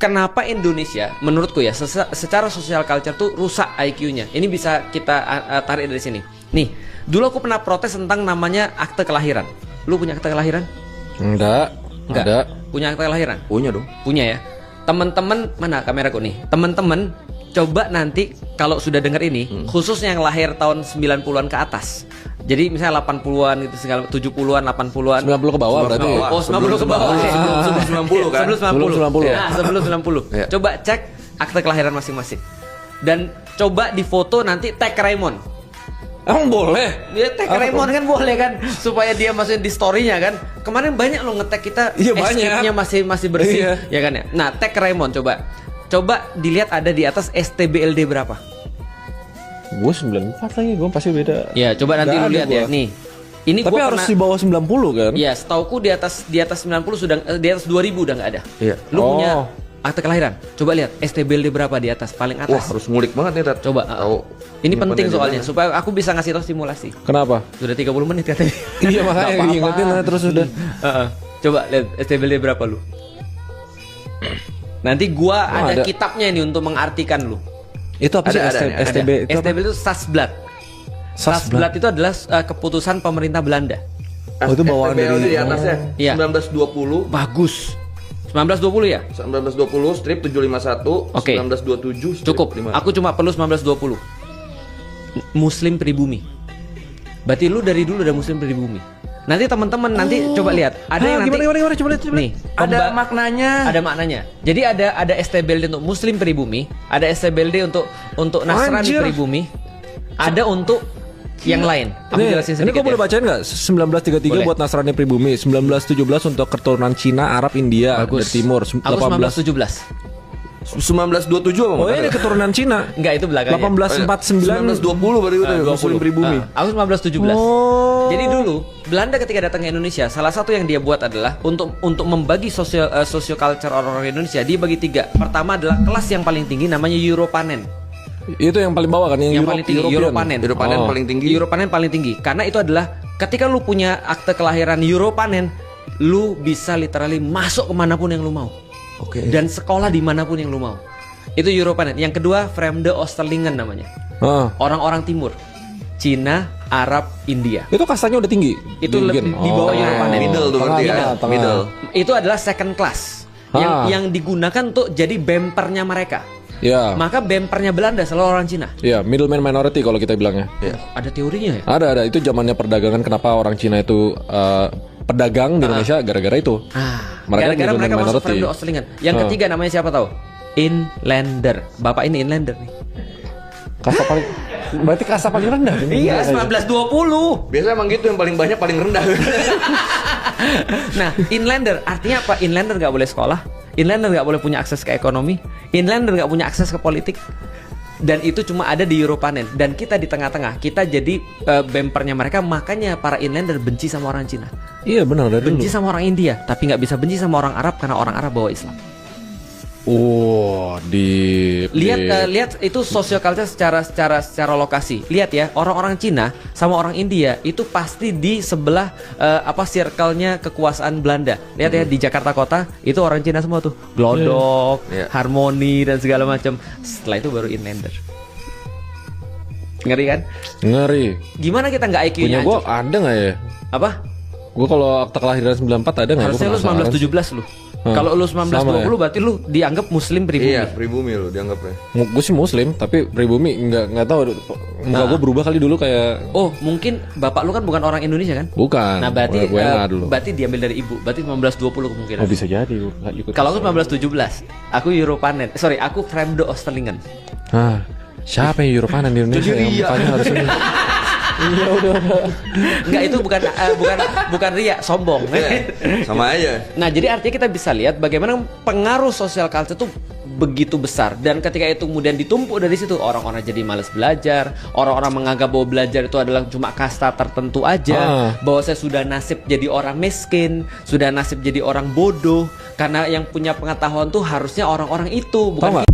kenapa Indonesia menurutku ya secara sosial culture tuh rusak IQ-nya. Ini bisa kita tarik dari sini. Nih, dulu aku pernah protes tentang namanya akte kelahiran. Lu punya akte kelahiran? Enggak. Ada. Punya akte kelahiran? Punya dong. Punya ya. Teman-teman, mana kameraku nih? Teman-teman coba nanti kalau sudah dengar ini, khususnya yang lahir tahun 90-an ke atas. Jadi misalnya 80-an gitu segala 70-an, 80-an. 90 ke bawah berarti. Oh, 90 ke bawah. Sebelum 90 kan? Sebelum 90. 90. Nah, sebelum 90. Iya. Coba cek akte kelahiran masing-masing. Dan coba difoto nanti tag Raymond. Emang boleh? Dia tag Raymond kan boleh kan supaya dia masukin di story-nya kan. Kemarin banyak lo nge-tag kita, Iya, banyak. escape-nya masih bersih, Iya. ya kan ya. Nah, tag Raymond coba. Coba dilihat ada di atas STBLD berapa? Gue 94 lagi, gue pasti beda. Ya, coba nanti Nggak lu ada lihat ya. gua. Nih. Ini Tapi gua harus pernah, di bawah 90 kan? ya, setauku di atas 90 sudah di atas 2000 udah nggak ada. Iya. Lu Oh. punya akte kelahiran? Coba lihat STBLD berapa di atas, paling atas. Wah, harus ngulik banget nih, Tat. Coba. Tahu. Ini penting pandai soalnya di mana. supaya aku bisa ngasih tahu simulasi. Kenapa? Sudah 30 menit katanya. Iya makanya Nggak apa-apa. diingetin lah terus udah. Coba lihat STBLD berapa lu. Nanti gua Oh, ada ada. kitabnya ini untuk mengartikan lu. Itu apa sih Ada nih, ada. STB itu? apa? STBLD itu Sasblad. Sasblad itu adalah keputusan pemerintah Belanda. Oh, itu bawaan STBLD dari di atasnya. Iya. 1920, Bagus. 1920 ya? 1920 strip 751, Oke. 1927 strip Cukup. 5. Aku cuma perlu 1920. Muslim pribumi. Berarti lu dari dulu udah muslim pribumi. Nanti teman-teman nanti coba lihat. Ada yang nanti gimana coba lihat. nih, Ada maknanya. ada maknanya. Jadi ada STBLD untuk muslim pribumi, ada STBLD untuk Nasrani Anjir. pribumi, ada untuk yang lain. Aku jelasin Ini sedikit. kok boleh ya. bacain nggak? 1933 Boleh. buat Nasrani pribumi, 1917 untuk keturunan Cina, Arab, India, Bagus. dan Timur, Aku 18. 1927 apa Oh ini keturunan Cina. Enggak, itu belakangnya. 1849. 1920 berarti udah 20. muslim pribumi. Aku 1917. Oh. Jadi dulu Belanda ketika datang ke Indonesia, salah satu yang dia buat adalah untuk membagi socio culture orang-orang Indonesia, dia bagi 3. Pertama adalah kelas yang paling tinggi namanya Europanen. Itu yang paling bawah kan Yang paling tinggi Europanen. Europanen Oh. paling tinggi. Europanen paling tinggi karena itu adalah ketika lu punya akte kelahiran Europanen, lu bisa literally masuk kemanapun yang lu mau. Oke. Dan sekolah dimanapun yang lu mau. Itu Europanen. Yang kedua Vreemde Oosterlingen namanya. Ah. Orang-orang timur, Cina, Arab, India. Itu kastanya udah tinggi. Itu lebih di bawah Europanen. Middle tuh berarti ya. Tengah. Middle. Itu adalah second class yang digunakan untuk jadi bempernya mereka. Ya. Maka bempernya Belanda selalu orang Cina. Ya, middleman minority kalau kita bilangnya. Iya. Ada teorinya ya? Ada itu zamannya perdagangan kenapa orang Cina itu pedagang di Indonesia gara-gara itu. Mereka Gara-gara middleman mereka masuk minority. Vreemde Oosterlingen. Yang ketiga namanya siapa tahu? Inlander. Bapak ini inlander nih. Kasta paling berarti kasta paling rendah. Iya, 1920. Biasanya emang gitu yang paling banyak paling rendah. Nah, inlander artinya apa? Inlander nggak boleh sekolah. Inlander nggak boleh punya akses ke ekonomi. Inlander nggak punya akses ke politik. Dan itu cuma ada di Europanen. Dan kita di tengah-tengah. Kita jadi bempernya mereka. Makanya para inlander benci sama orang Cina. Iya benar dari dulu. Benci sama orang India. Tapi nggak bisa benci sama orang Arab karena orang Arab bawa Islam. Oh, Lihat itu social culture secara lokasi. Lihat ya, orang-orang Cina sama orang India itu pasti di sebelah circle-nya kekuasaan Belanda. Lihat ya di Jakarta Kota itu orang Cina semua tuh. Glodok, Yeah. Harmoni dan segala macam. Setelah itu baru inlander. Ngeri kan? ngeri. Gimana kita nggak Punya IQ-nya gue hancur? ada nggak ya? Apa? Gue kalau akte kelahiran 94 ada nggak? Harusnya lu 1917 lu. Kalau lu 1920 Sama ya? berarti lu dianggap muslim pribumi. Iya, pribumi lo dianggapnya. Gue sih muslim tapi pribumi nggak tahu. Muka gue berubah kali dulu kayak Oh, mungkin bapak lu kan bukan orang Indonesia kan? bukan. Nah, berarti gue dulu. berarti diambil dari ibu. Berarti 1920 kemungkinan. Oh bisa jadi. Gua ikut. Kalau aku 1917, aku Europanen. Sorry, aku Vreemde Oosterlingen. Ah, siapa yang Europanen di Indonesia yang mukanya harus ini? Iya udah. Enggak, itu bukan ria, sombong. Sama aja. Nah, jadi artinya kita bisa lihat bagaimana pengaruh sosial culture itu begitu besar, dan ketika itu kemudian ditumpuk dari situ, orang-orang jadi malas belajar, orang-orang menganggap bahwa belajar itu adalah cuma kasta tertentu aja, bahwa saya sudah nasib jadi orang miskin, sudah nasib jadi orang bodoh, karena yang punya pengetahuan tuh harusnya orang-orang itu, Tahu bukan nggak?